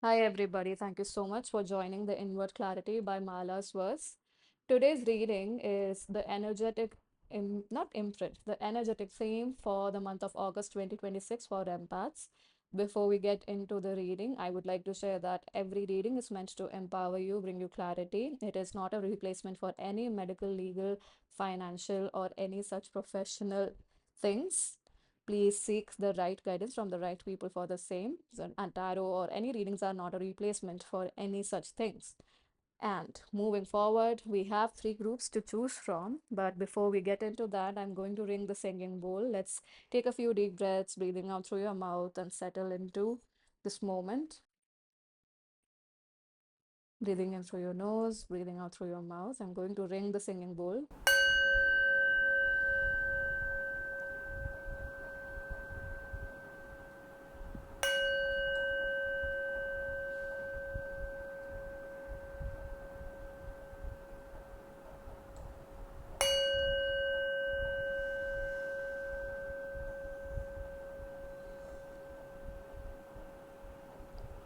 Hi, everybody. Thank you so much for joining the Inward Clarity by Mala's Verse. Today's reading is the not imprint, the energetic theme for the month of August 2026 for empaths. Before we get into the reading, I would like to share that every reading is meant to empower you, bring you clarity. It is not a replacement for any medical, legal, financial, or any such professional things. Please seek the right guidance from the right people for the same. So, and tarot or any readings are not a replacement for any such things. And moving forward, we have three groups to choose from. But before we get into that, I'm going to ring the singing bowl. Let's take a few deep breaths, breathing out through your mouth and settle into this moment. Breathing in through your nose, breathing out through your mouth. I'm going to ring the singing bowl.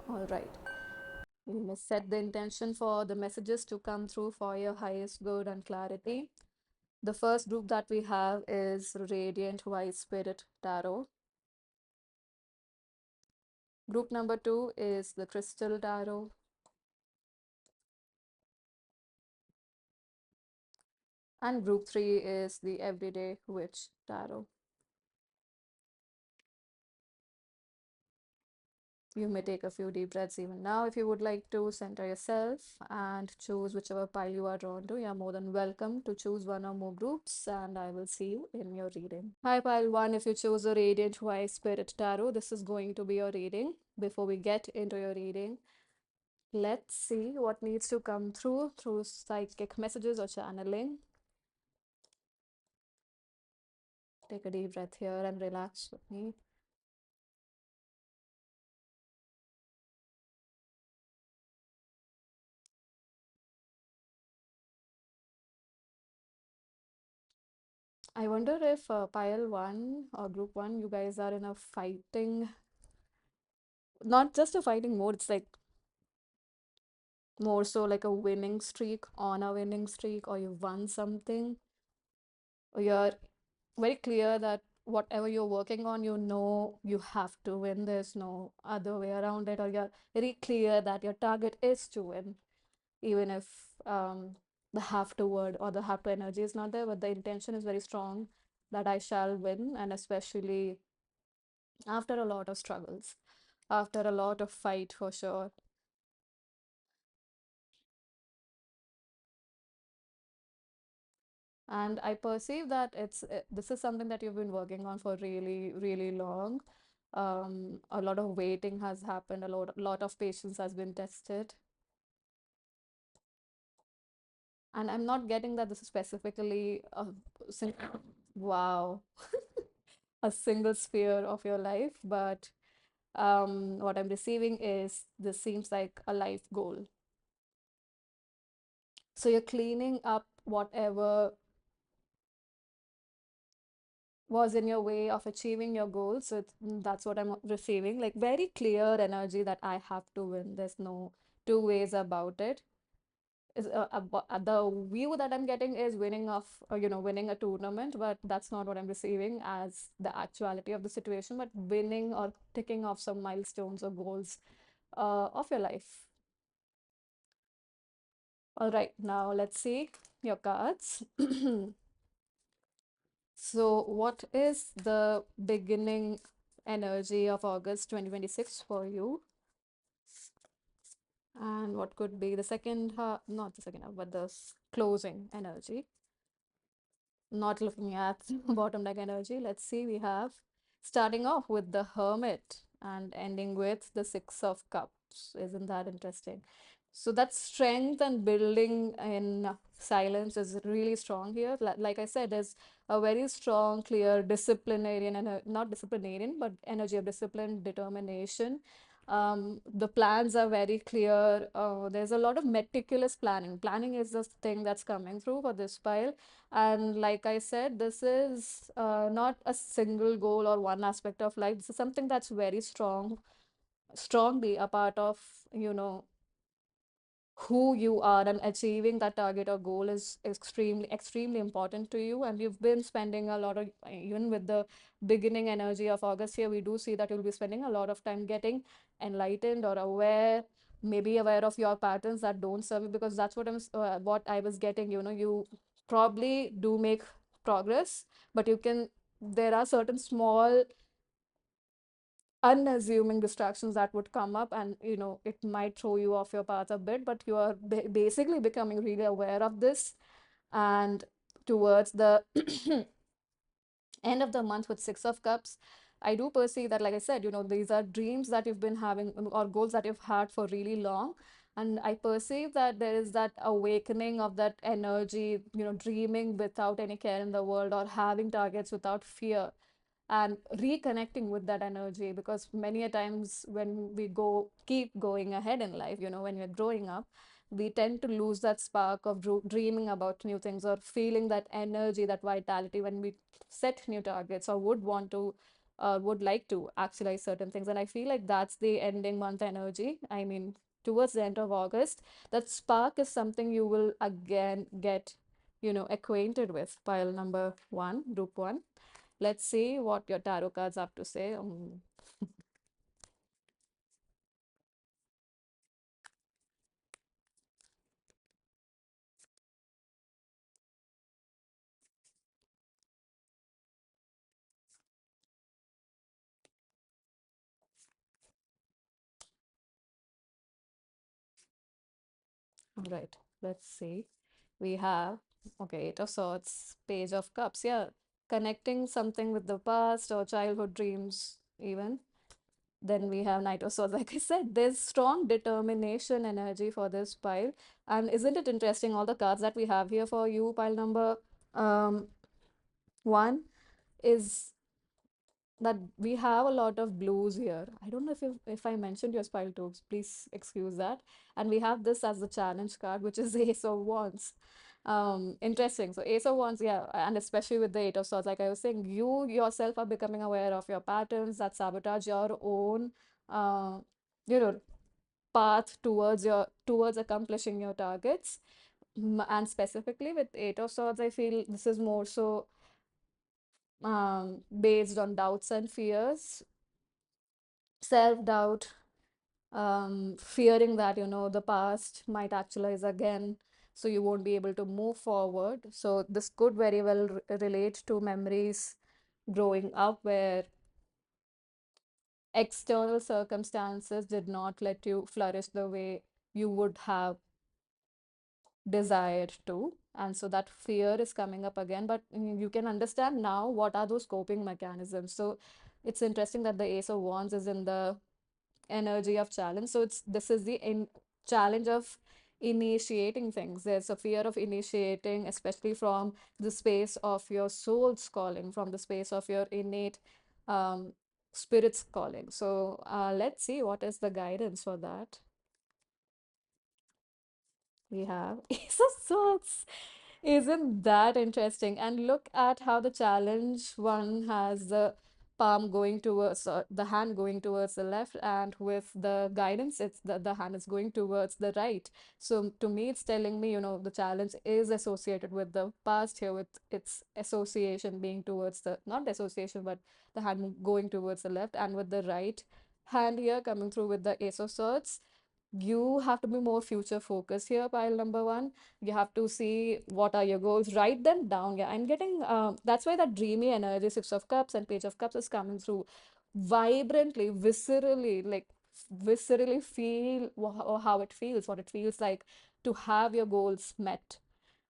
All right. We must set the intention for the messages to come through for your highest good and clarity. The first group that we have is Radiant White Spirit Tarot. Group number two is the Crystal Tarot. And group three is the Everyday Witch Tarot. You may take a few deep breaths even now if you would like to center yourself and choose whichever pile you are drawn to. You are more than welcome to choose one or more groups, and I will see you in your reading. Hi, pile one. If you choose a Radiant White Spirit Tarot, this is going to be your reading. Before we get into your reading, let's see what needs to come through psychic messages or channeling. Take a deep breath here and relax with me. I wonder if pile one or group one, you guys are in a fighting, not just a fighting mode, it's like more so like a winning streak, on a winning streak, or you won something, or you're very clear that whatever you're working on, you know you have to win. There's no other way around it, or you're very clear that your target is to win, even if the have to word or the have to energy is not there, but the intention is very strong that I shall win, and especially after a lot of struggles, after a lot of fight for sure. And I perceive that this is something that you've been working on for really, really long. A lot of waiting has happened, lot of patience has been tested. And I'm not getting that this is specifically a sing wow, a single sphere of your life, but what I'm receiving is this seems like a life goal. So you're cleaning up whatever was in your way of achieving your goals. So that's what I'm receiving, like very clear energy that I have to win. There's no two ways about it. The view that I'm getting is winning of, winning a tournament, but that's not what I'm receiving as the actuality of the situation, but winning or ticking off some milestones or goals of your life. All right, now let's see your cards. So, what is the beginning energy of August 2026 for you? And what could be the second half, not the second half, but the closing energy? Not looking at bottom deck energy. Let's see, we have starting off with the Hermit and ending with the Six of Cups. Isn't that interesting? So that strength and building in silence is really strong here. Like I said, there's a very strong, clear disciplinarian and not disciplinarian, but energy of discipline, determination. The plans are very clear. There's a lot of meticulous planning. Planning is the thing that's coming through for this pile. And like I said, this is not a single goal or one aspect of life. This is something that's very strong. strongly a part of, you know, who you are, and achieving that target or goal is extremely important to you. And you've been spending a lot of, even with the beginning energy of August here, we do see that you'll be spending a lot of time getting enlightened or aware, maybe aware of your patterns that don't serve you, because that's what I was getting. You know, you probably do make progress, but you can, there are certain small unassuming distractions that would come up, and you know, it might throw you off your path a bit, but you are basically becoming really aware of this. And towards the end of the month with Six of Cups, I do perceive that, like I said, you know, these are dreams that you've been having, or goals that you've had for really long. And I perceive that there is that awakening of that energy, you know, dreaming without any care in the world, or having targets without fear, and reconnecting with that energy. Because many a times when we keep going ahead in life, you know, when we're growing up, we tend to lose that spark of dreaming about new things, or feeling that energy, that vitality, when we set new targets, or would like to actualize certain things. And I feel like that's the ending month energy. I mean, towards the end of August, that spark is something you will again get, you know, acquainted with. Pile number one, group one. Let's see what your tarot cards have to say. All right, let's see. We have, okay, Eight of Swords, Page of Cups. Yeah, connecting something with the past or childhood dreams, even. Then we have Knight of Swords. Like I said, there's strong determination energy for this pile. And isn't it interesting, all the cards that we have here for you, pile number um, one, is that we have a lot of blues here. I don't know if I mentioned your spell tokes, please excuse that. And we have this as the challenge card, which is Ace of Wands. Interesting. So Ace of Wands, yeah, and especially with the Eight of Swords, like I was saying, you yourself are becoming aware of your patterns that sabotage your own, uh, you know, path towards accomplishing your targets. And specifically with Eight of Swords, I feel this is more so based on doubts and fears, self-doubt, fearing that, you know, the past might actualize again, so you won't be able to move forward. So this could very well relate to memories growing up where external circumstances did not let you flourish the way you would have desired to. And so that fear is coming up again, but you can understand now what are those coping mechanisms. So it's interesting that the Ace of Wands is in the energy of challenge. So this is the challenge of initiating things. There's a fear of initiating, especially from the space of your soul's calling, from the space of your innate um, spirit's calling. So let's see what is the guidance for that. We have Ace of Swords. Isn't that interesting? And look at how the challenge one has the palm going towards the hand going towards the left, and with the guidance, it's the hand is going towards the right. So to me, it's telling me, you know, the challenge is associated with the past here, with its association being towards the, not the association, but the hand going towards the left, and with the right hand here coming through with the Ace of Swords. You have to be more future focused here, pile number one. You have to see what are your goals, write them down. Yeah, I'm getting that's why that dreamy energy, Six of Cups and Page of Cups, is coming through vibrantly, viscerally, like viscerally feel how it feels, what it feels like to have your goals met.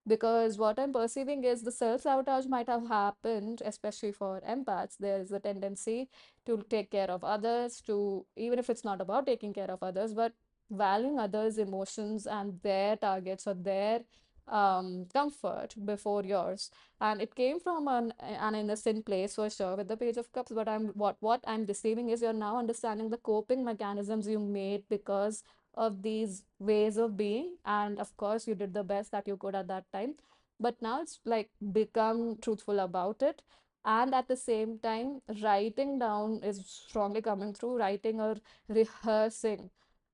Because what I'm perceiving is the self-sabotage might have happened, especially for empaths. There is a tendency to take care of others, to, even if it's not about taking care of others, but valuing others' emotions and their targets or their comfort before yours. And it came from an innocent place for sure with the Page of Cups. But what I'm deceiving is you're now understanding the coping mechanisms you made because of these ways of being. And of course, you did the best that you could at that time. But now it's like become truthful about it. And at the same time, writing down is strongly coming through, writing or rehearsing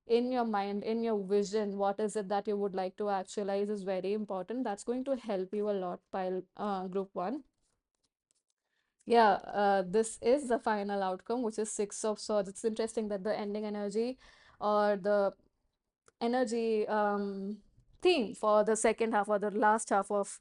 in your mind, in your vision, what is it that you would like to actualize is very important. That's going to help you a lot, pile group one. Yeah, this is the final outcome, which is Six of Swords. It's interesting that the ending energy or the energy theme for the second half or the last half of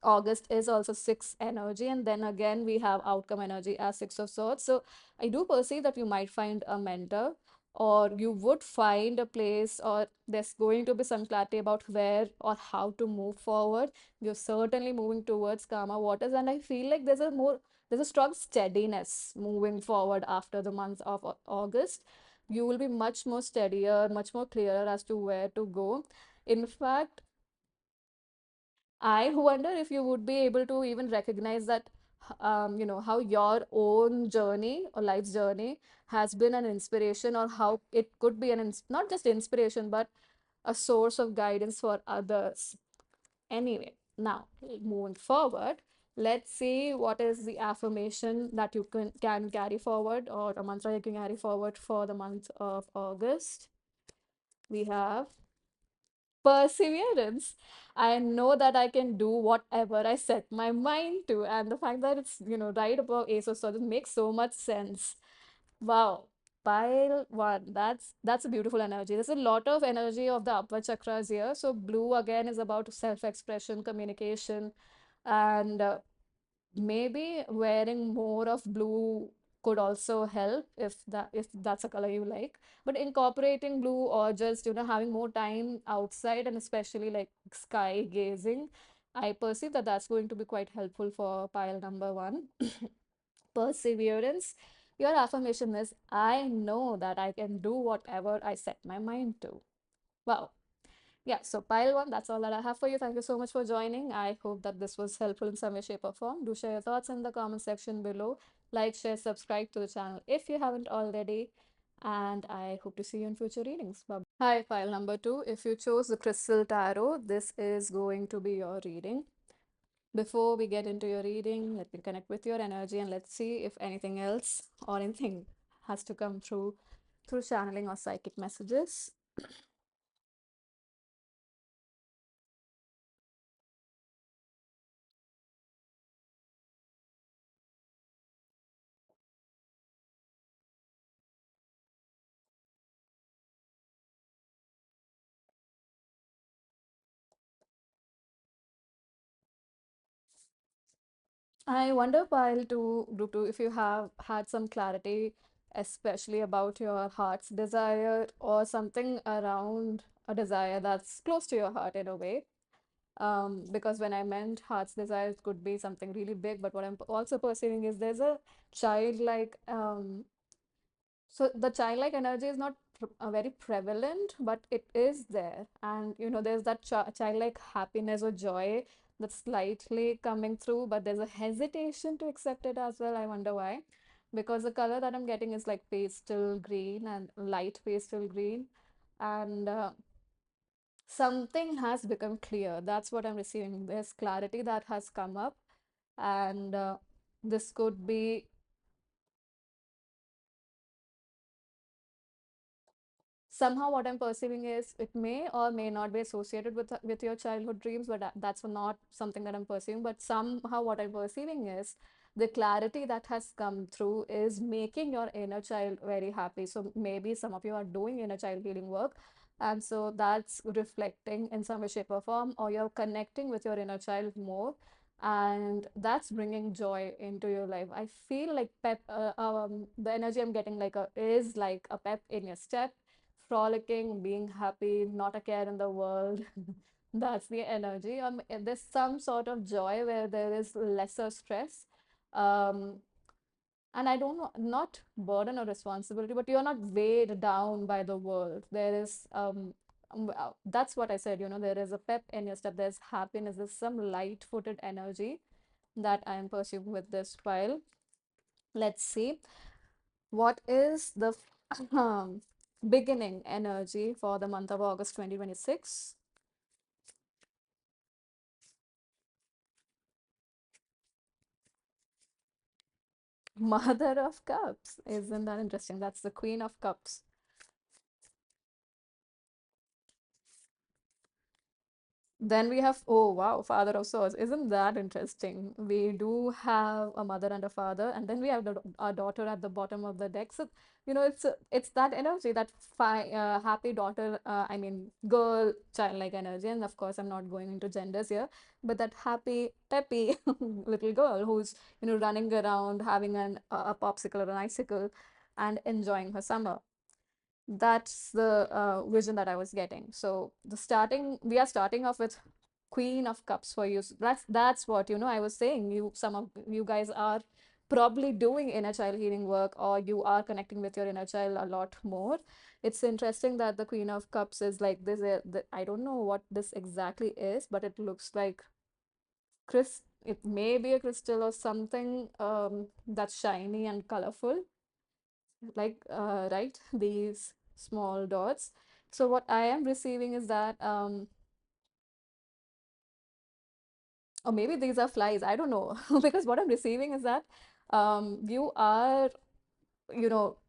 August is also six energy, and then again we have outcome energy as Six of Swords. So I do perceive that you might find a mentor, or you would find a place, or there's going to be some clarity about where or how to move forward. You're certainly moving towards karma waters, and I feel like there's a strong steadiness moving forward after the month of August. You will be much more steadier, much more clearer as to where to go. In fact, I wonder if you would be able to even recognize that, how your own journey or life's journey has been an inspiration, or how it could be not just inspiration, but a source of guidance for others. Anyway, now moving forward, let's see what is the affirmation that you can carry forward, or a mantra you can carry forward for the month of August. We have perseverance. I know that I can do whatever I set my mind to, and the fact that it's right above Ace of Swords makes so much sense. Wow. Pile one. That's a beautiful energy. There's a lot of energy of the upper chakras here. So blue again is about self-expression, communication, and maybe wearing more of blue could also help if that's a color you like. But incorporating blue, or just having more time outside, and especially like sky gazing, I perceive that that's going to be quite helpful for pile number one. Perseverance. Your affirmation is, I know that I can do whatever I set my mind to. Wow. Yeah, so pile one, that's all that I have for you. Thank you so much for joining. I hope that this was helpful in some way, shape, or form. Do share your thoughts in the comment section below. Like, share, subscribe to the channel if you haven't already. And I hope to see you in future readings. Bye. Hi, pile number two. If you chose the Crystal Tarot, this is going to be your reading. Before we get into your reading, let me connect with your energy, and let's see if anything else or anything has to come through channeling or psychic messages. I wonder, Pile, to group two, if you have had some clarity, especially about your heart's desire, or something around a desire that's close to your heart in a way. Because when I meant heart's desire, it could be something really big, but what I'm also perceiving is there's a childlike so the childlike energy is not very prevalent, but it is there. And there's that childlike happiness or joy that's slightly coming through, but there's a hesitation to accept it as well. I wonder why. Because the color that I'm getting is like pastel green and light pastel green. And something has become clear. That's what I'm receiving. There's clarity that has come up. And this could be somehow what I'm perceiving is it may or may not be associated with your childhood dreams, but that's not something that I'm perceiving. But somehow what I'm perceiving is the clarity that has come through is making your inner child very happy. So maybe some of you are doing inner child healing work, and so that's reflecting in some way, shape, or form, or you're connecting with your inner child more, and that's bringing joy into your life. I feel like the energy I'm getting is like a pep in your step, frolicking, being happy, not a care in the world. That's the energy. There's some sort of joy where there is lesser stress. Um, and I don't know, not burden or responsibility, but you're not weighed down by the world. That's what I said, there is a pep in your step, there's happiness, there's some light-footed energy that I am pursuing with this file. Let's see. What is the beginning energy for the month of August 2026? Mother of Cups. Isn't that interesting? That's the Queen of Cups. Then we have, oh wow, Father of Swords. Isn't that interesting? We do have a mother and a father, and then we have our daughter at the bottom of the deck. So, it's that energy, that fi happy daughter, I mean, girl, childlike energy. And of course, I'm not going into genders here, but that happy, peppy little girl who's, running around, having a popsicle or an icicle and enjoying her summer. That's the vision that I was getting. So we are starting off with Queen of Cups for you. So that's what, I was saying. Some of you guys are probably doing inner child healing work, or you are connecting with your inner child a lot more. It's interesting that the Queen of Cups is like this. I don't know what this exactly is, but it looks like it may be a crystal or something that's shiny and colorful, like right, these small dots. So what I am receiving is that or maybe these are flies, I don't know. Because what I'm receiving is that you are,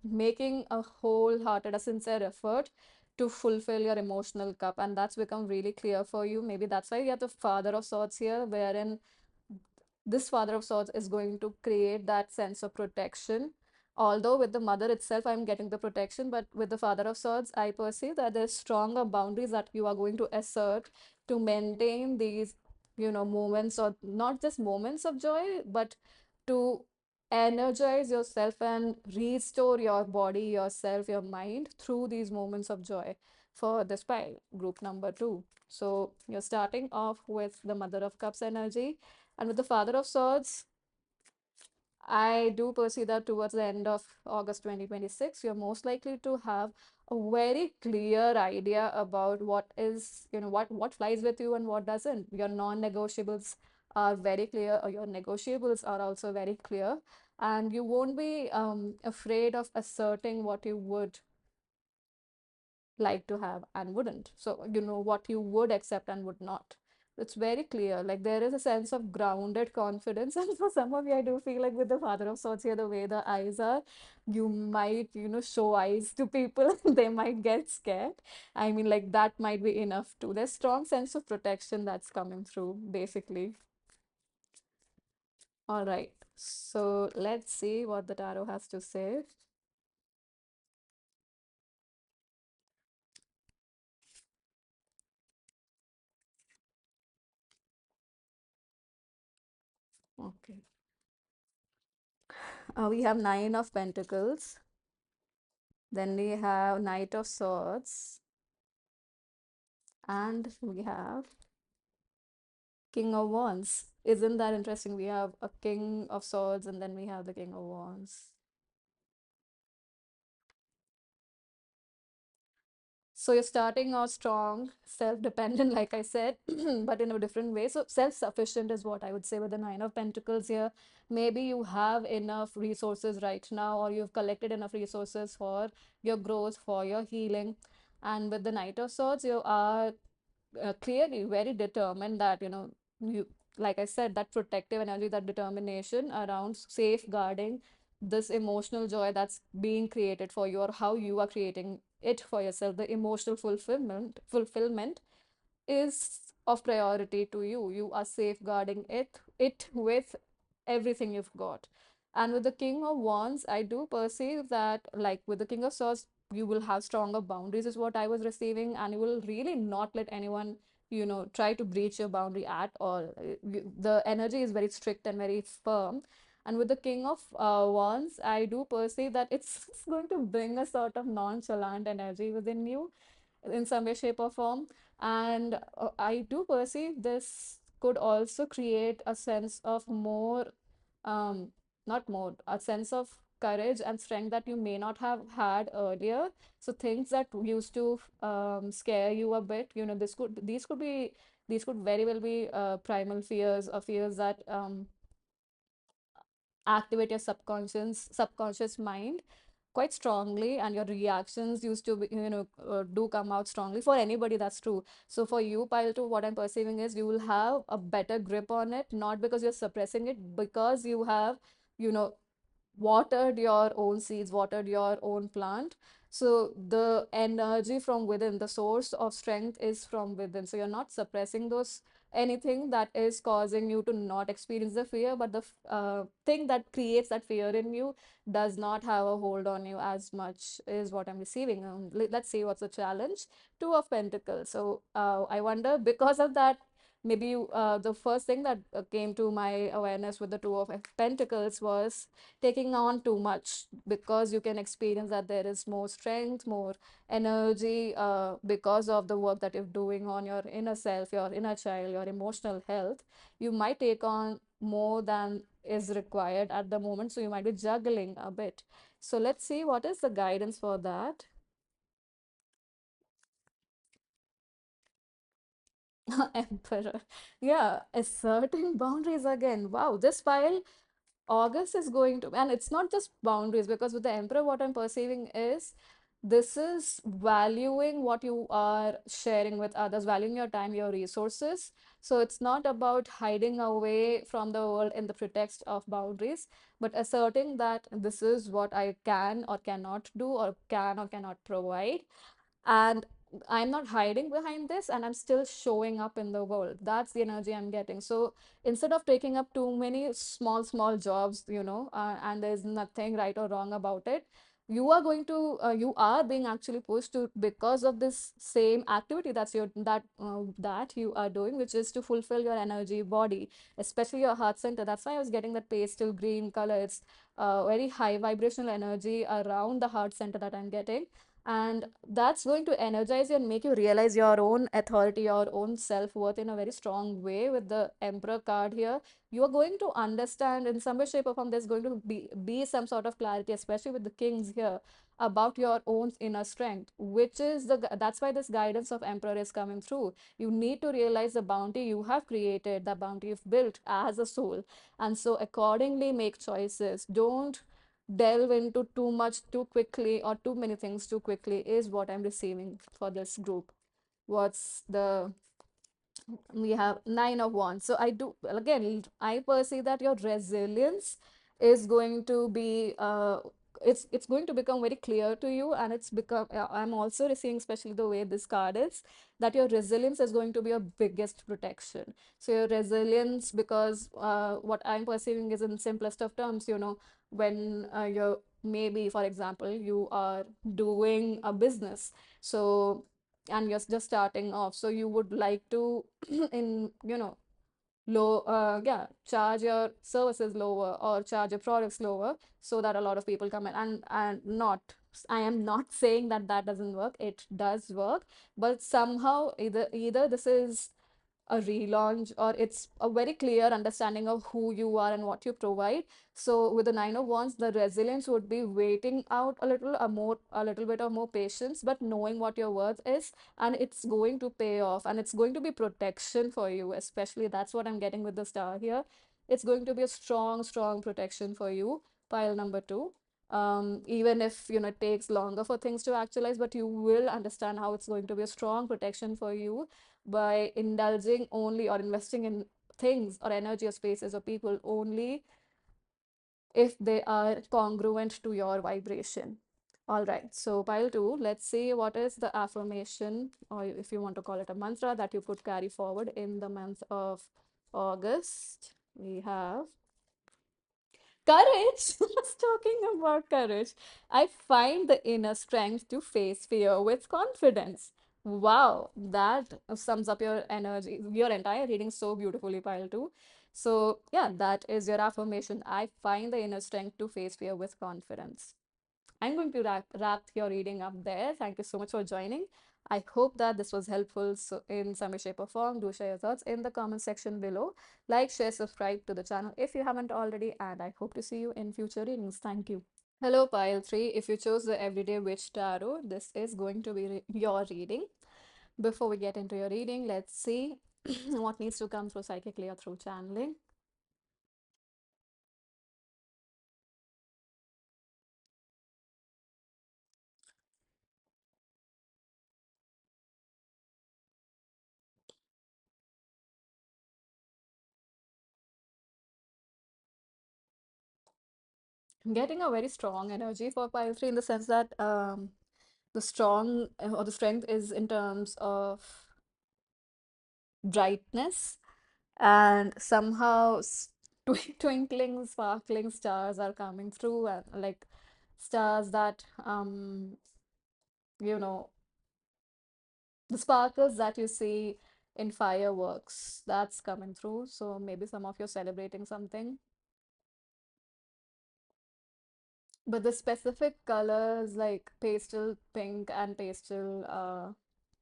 making a wholehearted, a sincere effort to fulfill your emotional cup, and that's become really clear for you. Maybe that's why you have the Father of Swords here, wherein this Father of Swords is going to create that sense of protection. Although with the Mother itself, I'm getting the protection, but with the Father of Swords, I perceive that there's stronger boundaries that you are going to assert to maintain these, moments, or not just moments of joy, but to energize yourself and restore your body, yourself, your mind through these moments of joy for this pile, group number two. So you're starting off with the Mother of Cups energy, and with the Father of Swords, I do perceive that towards the end of August 2026, you're most likely to have a very clear idea about what flies with you and what doesn't. Your non-negotiables are very clear, or your negotiables are also very clear, and you won't be afraid of asserting what you would like to have and wouldn't. So, what you would accept and would not. It's very clear. Like there is a sense of grounded confidence. And for some of you, I do feel like with the Father of Swords here, the way the eyes are, you might, show eyes to people. They might get scared. I mean, like that might be enough too. There's strong sense of protection that's coming through, basically. All right. So let's see what the tarot has to say. Okay. We have Nine of Pentacles. Then we have Knight of Swords, and we have King of Wands. Isn't that interesting? We have a King of Swords, and then we have the King of Wands. So you're starting out strong, self-dependent, like I said, but in a different way. So self-sufficient is what I would say with the Nine of Pentacles here. Maybe you have enough resources right now, or you've collected enough resources for your growth, for your healing. And with the Knight of Swords, you are clearly very determined that, you, like I said, that protective energy, that determination around safeguarding this emotional joy that's being created for you, or how you are creating it for yourself, the emotional fulfillment is of priority to you. You are safeguarding it with everything you've got. And with the King of Wands, I do perceive that, like with the King of Swords, you will have stronger boundaries, is what I was receiving, and you will really not let anyone, try to breach your boundary at all. The energy is very strict and very firm. And with the King of Wands, I do perceive that it's going to bring a sort of nonchalant energy within you in some way, shape, or form. And I do perceive this could also create a sense of more, um, not more, a sense of courage and strength that you may not have had earlier. So things that used to scare you a bit, these could very well be primal fears, or fears that activate your subconscious mind quite strongly, and your reactions used to be, do come out strongly. For anybody, that's true. So for you, pile 2, what I'm perceiving is you will have a better grip on it, not because you're suppressing it, because you have, you know watered your own seeds, watered your own plant. So the energy from within, the source of strength is from within. So you're not suppressing those anything that is causing you to not experience the fear, but the thing that creates that fear in you does not have a hold on you as much, is what I'm receiving. Let's see what's the challenge. Two of Pentacles. So I wonder, because of that, maybe the first thing that came to my awareness with the Two of Pentacles was taking on too much, because you can experience that there is more strength, more energy, because of the work that you're doing on your inner self, your inner child, your emotional health. You might take on more than is required at the moment, so you might be juggling a bit. So let's see what is the guidance for that. Emperor. Yeah, asserting boundaries again. Wow, this pile August is going to, and it's not just boundaries, because with the Emperor, what I'm perceiving is this is valuing what you are sharing with others, valuing your time, your resources. So it's not about hiding away from the world in the pretext of boundaries, but asserting that this is what I can or cannot do, or can or cannot provide. And I'm not hiding behind this, and I'm still showing up in the world. That's the energy I'm getting. So instead of taking up too many small jobs, and there's nothing right or wrong about it, you are being actually pushed to, because of this same activity that you are doing, which is to fulfill your energy body, especially your heart center. That's why I was getting that pastel green color. It's very high vibrational energy around the heart center that I'm getting, and that's going to energize you and make you realize your own authority, your own self-worth in a very strong way. With the Emperor card here, you are going to understand in some way, shape, or form. There's going to be some sort of clarity, especially with the Kings here, about your own inner strength, which is that's why this guidance of Emperor is coming through. You need to realize the bounty you have created, the bounty you've built as a soul, and so accordingly make choices. Don't delve into too much too quickly, or too many things too quickly, is what I'm receiving for this group. What's the We have Nine of Wands. So I do, again, I perceive that your resilience is going to be it's going to become very clear to you, and I'm also receiving, especially the way this card is, that your resilience is going to be your biggest protection. So your resilience, because what I'm perceiving is, in simplest of terms, when you're, maybe for example, you are doing a business, so, and you're just starting off, so you would like to in low yeah, charge your services lower, or charge your products lower, so that a lot of people come in. And not, I am not saying that that doesn't work. It does work, but somehow either this is a relaunch, or it's a very clear understanding of who you are and what you provide. So with the Nine of Wands, the resilience would be waiting out a little bit of more patience, but knowing what your worth is, and it's going to pay off, and it's going to be protection for you, especially. That's what I'm getting with the star here. It's going to be a strong protection for you, pile number two. Even if it takes longer for things to actualize, but you will understand how it's going to be a strong protection for you, by indulging only, or investing in things or energy or spaces or people only if they are congruent to your vibration. All right, so pile two, let's see what is the affirmation, or if you want to call it a mantra, that you could carry forward in the month of August. We have courage. Let's talking about courage. I find the inner strength to face fear with confidence. Wow, that sums up your energy, your entire reading so beautifully, pile two. So, yeah, that is your affirmation. I find the inner strength to face fear with confidence. I'm going to wrap your reading up there. Thank you so much for joining. I hope that this was helpful, so in some way, shape, or form. Do share your thoughts in the comment section below. Like, share, subscribe to the channel if you haven't already, and I hope to see you in future readings. Thank you. Hello, pile 3. If you chose the Everyday Witch Tarot, this is going to be your reading. Before we get into your reading, let's see what needs to come through psychically or through channeling. I'm getting a very strong energy for pile three in the sense that the strong or the strength is in terms of brightness and somehow twinkling, sparkling stars are coming through, and like stars that you know, the sparkles that you see in fireworks, that's coming through. So maybe some of you are celebrating something. But the specific colors like pastel pink and pastel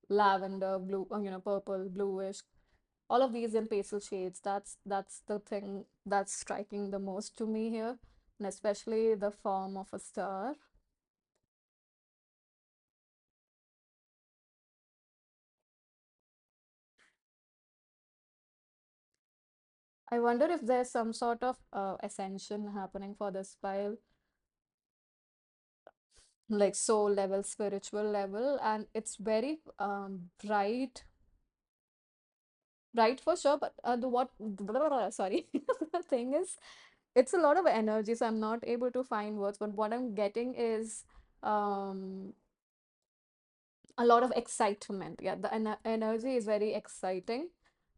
lavender, blue, purple, bluish, all of these in pastel shades, that's the thing that's striking the most to me here, and especially the form of a star. I wonder if there's some sort of ascension happening for this pile, like soul level, spiritual level, and it's very bright for sure. But the what, sorry, the thing is, it's a lot of energy, so I'm not able to find words. But what I'm getting is um a lot of excitement. Yeah, the energy is very exciting.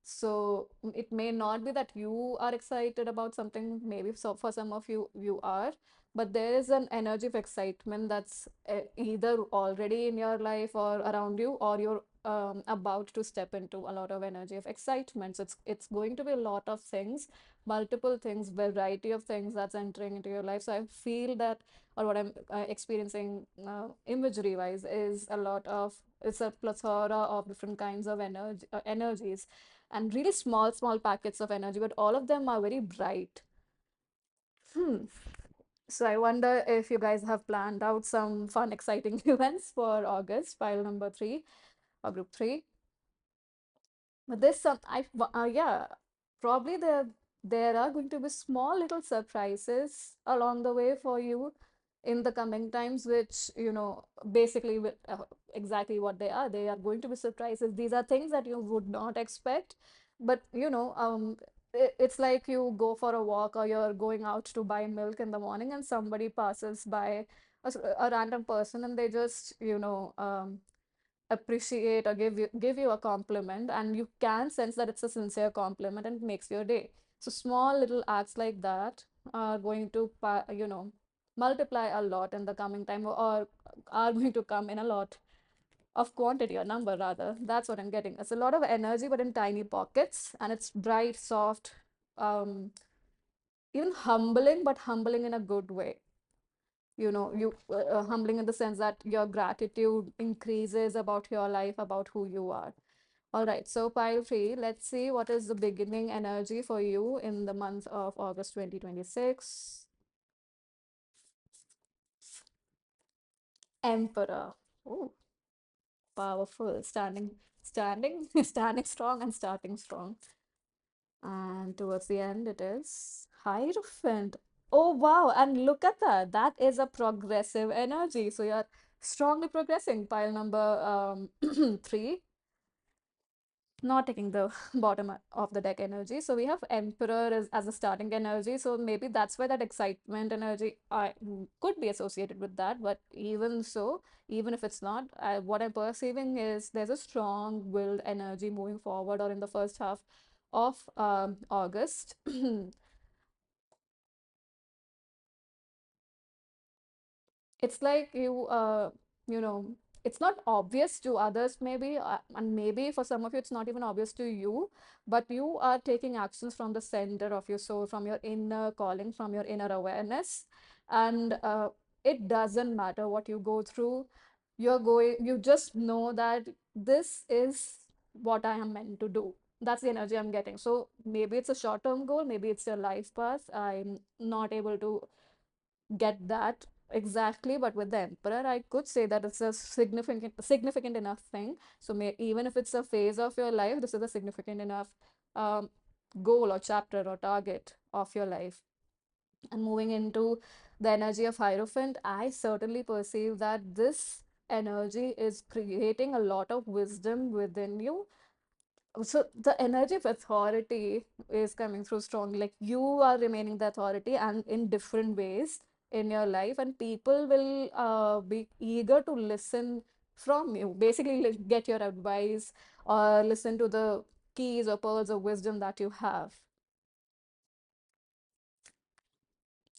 So it may not be that you are excited about something, maybe so for some of you you are, but there is an energy of excitement that's either already in your life or around you, or you're about to step into a lot of energy of excitement. So it's going to be a lot of things, multiple things, variety of things that's entering into your life. So I feel that, or what I'm experiencing imagery wise, is a lot of, it's a plethora of different kinds of energies, and really small packets of energy, but all of them are very bright. Hmm. So I wonder if you guys have planned out some fun, exciting events for August, file number three or group three. But there's some, yeah, probably there are going to be small little surprises along the way for you in the coming times, which, basically exactly what they are. They are going to be surprises. These are things that you would not expect, but it's like you go for a walk or you're going out to buy milk in the morning and somebody passes by a random person and they just, appreciate or give you a compliment, and you can sense that it's a sincere compliment and it makes your day. So small little acts like that are going to multiply a lot in the coming time, or are going to come in a lot of quantity or number rather. That's what I'm getting. It's a lot of energy but in tiny pockets, and it's bright, soft, um even humbling, but humbling in a good way. You humbling in the sense that your gratitude increases about your life, about who you are. All right, so pile three, let's see what is the beginning energy for you in the month of August 2026. Emperor. Oh, powerful. Standing strong and starting strong. And towards the end, it is Hierophant. Oh, wow. And look at that. That is a progressive energy. So you're strongly progressing. Pile number three, not taking the bottom of the deck energy. So we have Emperor as a starting energy. So maybe that's why that excitement energy could be associated with that. But even so, even if it's not, what I'm perceiving is there's a strong willed energy moving forward, or in the first half of August. It's like you know it's not obvious to others maybe, and maybe for some of you it's not even obvious to you, but you are taking actions from the center of your soul, from your inner calling, from your inner awareness, and it doesn't matter what you go through. You just know that this is what I am meant to do. That's the energy I'm getting. So maybe it's a short-term goal, maybe it's your life path. I'm not able to get that exactly, but with the emperor I could say that it's a significant enough thing. So even if it's a phase of your life, this is a significant enough um, goal or chapter or target of your life. And moving into the energy of hierophant, I certainly perceive that this energy is creating a lot of wisdom within you. So the energy of authority is coming through strong, like you are remaining the authority and in different ways. in your life, and people will be eager to listen from you. Basically, get your advice or listen to the keys or pearls of wisdom that you have.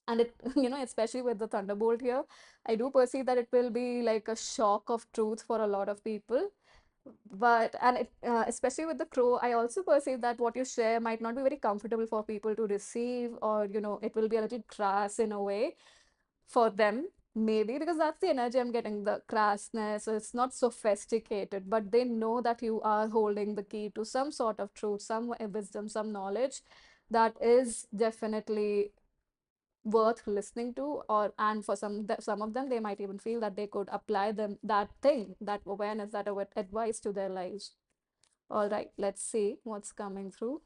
And it, especially with the thunderbolt here, I do perceive that it will be like a shock of truth for a lot of people. But and it, especially with the crow, I also perceive that what you share might not be very comfortable for people to receive, or it will be a little crass in a way for them, maybe because that's the energy I'm getting, the crassness. So it's not sophisticated, but they know that you are holding the key to some sort of truth, some wisdom, some knowledge that is definitely worth listening to. Or and for some of them, they might even feel that they could apply them that thing, that awareness, that advice to their lives. All right, let's see what's coming through.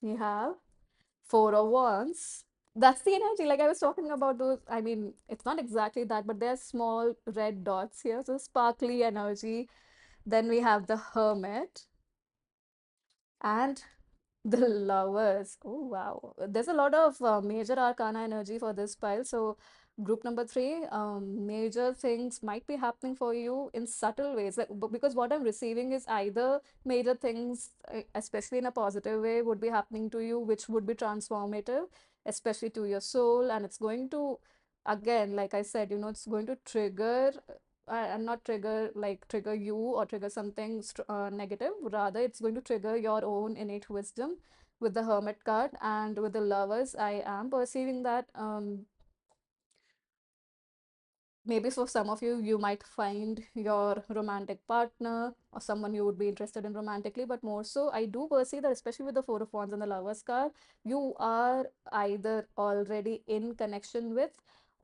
We have Four of Wands. That's the energy. Like I was talking about those. I mean, it's not exactly that, but there's small red dots here. So sparkly energy. Then we have the Hermit and the Lovers. Oh, wow. There's a lot of major arcana energy for this pile. So, group number three, major things might be happening for you in subtle ways. Like, because what I'm receiving is either major things, especially in a positive way, would be happening to you, which would be transformative, especially to your soul. And it's going to, again, like I said, it's going to trigger and not trigger, like trigger you or trigger something negative. Rather, it's going to trigger your own innate wisdom with the Hermit card. And with the Lovers, I am perceiving that maybe for some of you, you might find your romantic partner or someone you would be interested in romantically. But more so, I do perceive that, especially with the Four of Wands and the Lovers card, you are either already in connection with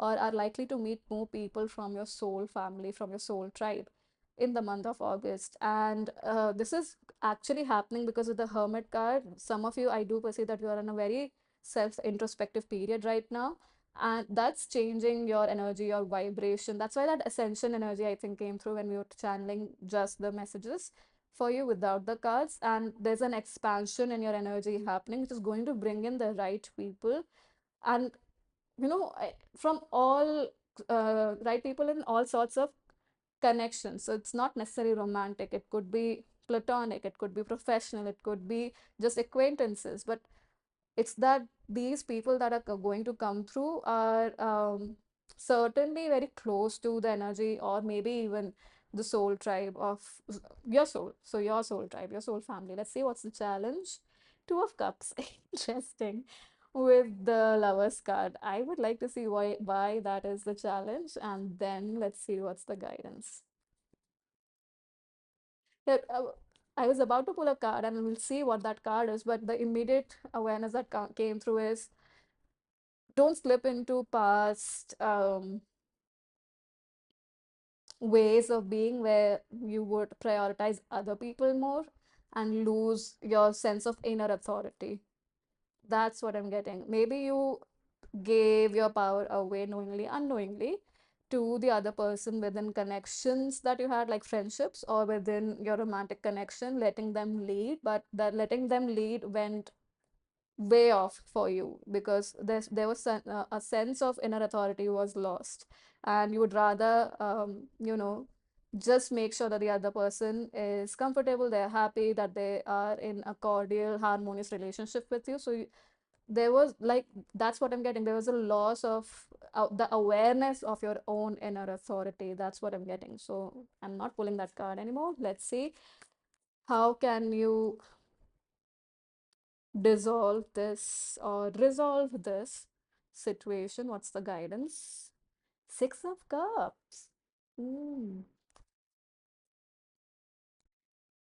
or are likely to meet more people from your soul family, from your soul tribe in the month of August. And this is actually happening because of the Hermit card. Some of you, I do perceive that you are in a very self introspective period right now, and that's changing your energy, your vibration. That's why that ascension energy, I think, came through when we were channeling just the messages for you without the cards. And there's an expansion in your energy happening, which is going to bring in the right people. And from all right people in all sorts of connections. So it's not necessarily romantic, it could be platonic, it could be professional, it could be just acquaintances. But it's that these people that are going to come through are certainly very close to the energy, or maybe even the soul tribe of your soul. So your soul tribe, your soul family. Let's see what's the challenge. Two of Cups. Interesting. With the Lovers card, I would like to see why that is the challenge, and then let's see what's the guidance. Yeah, I was about to pull a card and we'll see what that card is, but the immediate awareness that came through is don't slip into past ways of being where you would prioritize other people more and lose your sense of inner authority. That's what I'm getting. Maybe you gave your power away knowingly, unknowingly, to the other person within connections that you had, like friendships, or within your romantic connection, letting them lead. But that letting them lead went way off for you because there was a sense of inner authority was lost, and you would rather just make sure that the other person is comfortable, they're happy, that they are in a cordial harmonious relationship with you. So there was like, that's what I'm getting, there was a loss of the awareness of your own inner authority. That's what I'm getting. So I'm not pulling that card anymore. Let's see, how can you dissolve this or resolve this situation? What's the guidance? Six of Cups. Mm.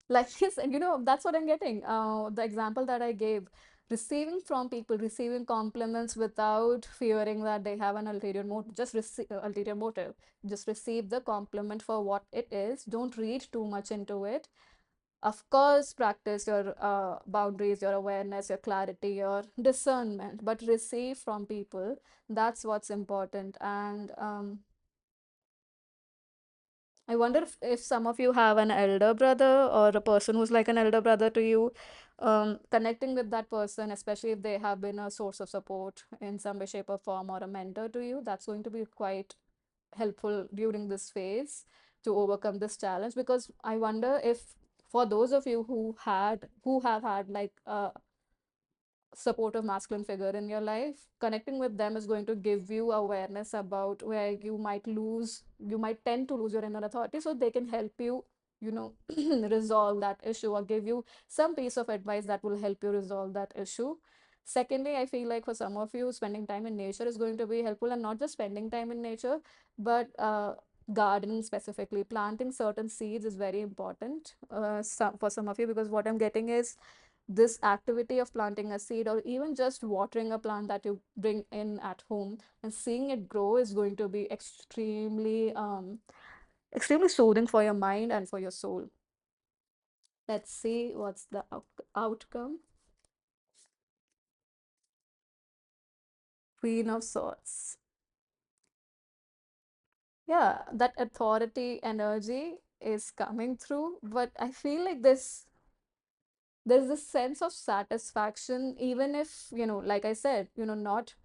Like yes, and that's what I'm getting. The example that I gave, receiving from people, receiving compliments without fearing that they have an ulterior motive, just receive ulterior motive. Just receive the compliment for what it is. Don't read too much into it. Of course, practice your boundaries, your awareness, your clarity, your discernment, but receive from people. That's what's important. And I wonder if some of you have an elder brother or a person who's like an elder brother to you. Connecting with that person, especially if they have been a source of support in some way, shape, or form, or a mentor to you, that's going to be quite helpful during this phase to overcome this challenge. Because I wonder if for those of you who have had like supportive masculine figure in your life, connecting with them is going to give you awareness about where you might tend to lose your inner authority, so they can help you, you know, resolve that issue or give you some piece of advice that will help you resolve that issue. Secondly, I feel like for some of you, spending time in nature is going to be helpful, and not just spending time in nature, but gardening specifically, planting certain seeds is very important for some of you, because what I'm getting is this activity of planting a seed or even just watering a plant that you bring in at home and seeing it grow is going to be extremely soothing for your mind and for your soul. Let's see what's the outcome. Queen of Swords. Yeah, that authority energy is coming through, but I feel like there's this sense of satisfaction, even if, like I said, not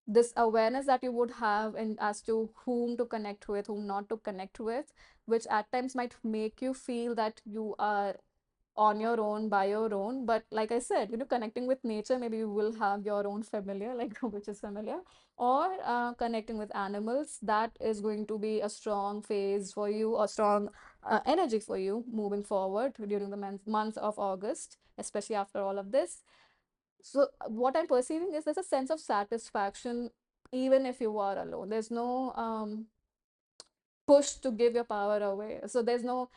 this awareness that you would have in as to whom to connect with, whom not to connect with, which at times might make you feel that you are on your own, by your own. But like I said, connecting with nature, maybe you will have your own familiar, like which is familiar, or connecting with animals, that is going to be a strong phase for you, or strong energy for you moving forward during the month of August, especially after all of this. So what I'm perceiving is there's a sense of satisfaction even if you are alone. There's no push to give your power away. So there's no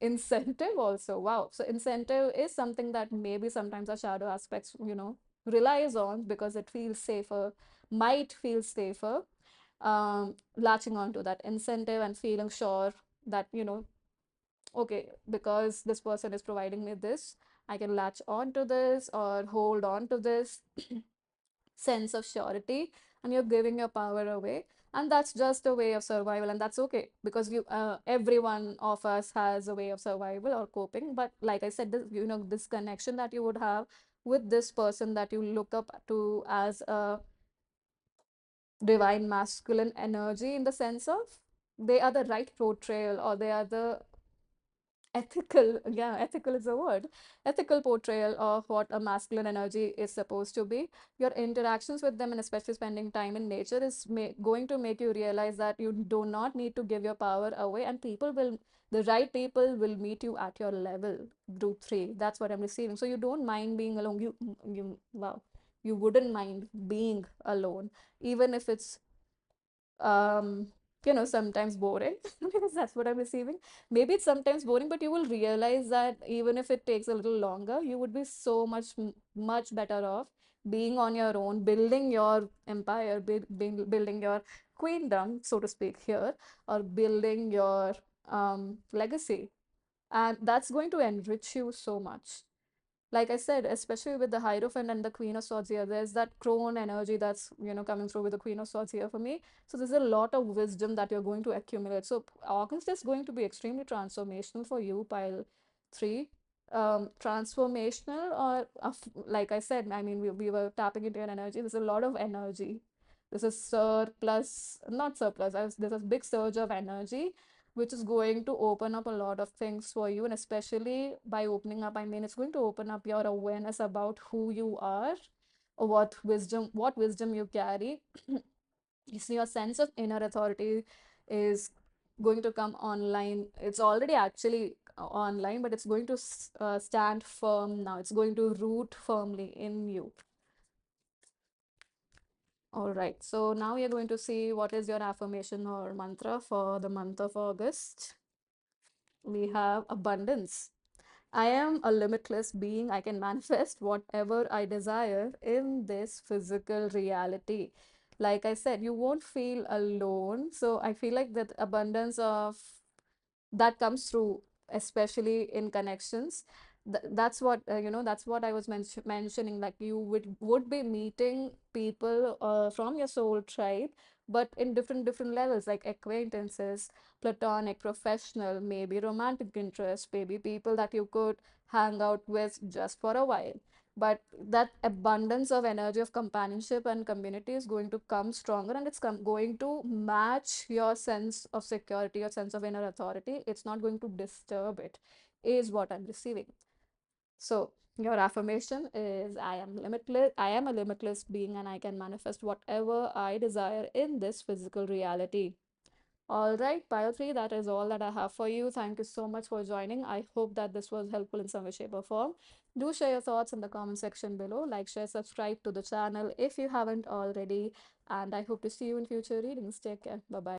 incentive also. Wow. So incentive is something that maybe sometimes our shadow aspects, relies on because it feels safer, might feel safer, latching on to that incentive and feeling sure that, okay, because this person is providing me this, I can latch on to this or hold on to this sense of surety, and you're giving your power away. And that's just a way of survival, and that's okay, because every one of us has a way of survival or coping. But like I said, this connection that you would have with this person that you look up to as a divine masculine energy, in the sense of they are the right portrayal, or they are the ethical, yeah, ethical is a word, ethical portrayal of what a masculine energy is supposed to be. Your interactions with them, and especially spending time in nature, is going to make you realize that you do not need to give your power away, and the right people will meet you at your level. Group 3, that's what I'm receiving. So you don't mind being alone. Wow, you wouldn't mind being alone, even if it's um sometimes boring, because that's what I'm receiving. Maybe it's sometimes boring, but you will realize that even if it takes a little longer, you would be so much better off being on your own, building your empire, building your queendom, so to speak, here, or building your legacy. And that's going to enrich you so much. Like I said, especially with the Hierophant and the Queen of Swords here, there's that crone energy that's, coming through with the Queen of Swords here for me. So there's a lot of wisdom that you're going to accumulate. So August is going to be extremely transformational for you, pile 3. Transformational, or like I said, I mean, we were tapping into your energy. There's a lot of energy. There's a surplus, not surplus, there's a big surge of energy which is going to open up a lot of things for you. And especially by opening up, I mean, it's going to open up your awareness about who you are, or what wisdom you carry. You see, your sense of inner authority is going to come online. It's already actually online, but it's going to stand firm now. It's going to root firmly in you. All right, so now we are going to see what is your affirmation or mantra for the month of August. We have abundance. I am a limitless being. I can manifest whatever I desire in this physical reality. Like I said, you won't feel alone. So I feel like that abundance of that comes through, especially in connections. That's what that's what I was mentioning. Like you would be meeting people from your soul tribe, but in different levels, like acquaintances, platonic, professional, maybe romantic interest, maybe people that you could hang out with just for a while. But that abundance of energy of companionship and community is going to come stronger, and it's going to match your sense of security, your sense of inner authority. It's not going to disturb it, is what I'm receiving. So, your affirmation is I am limitless, I am a limitless being, and I can manifest whatever I desire in this physical reality. All right, Pile 3, that is all that I have for you. Thank you so much for joining. I hope that this was helpful in some way, shape, or form. Do share your thoughts in the comment section below. Like, share, subscribe to the channel if you haven't already. And I hope to see you in future readings. Take care. Bye bye.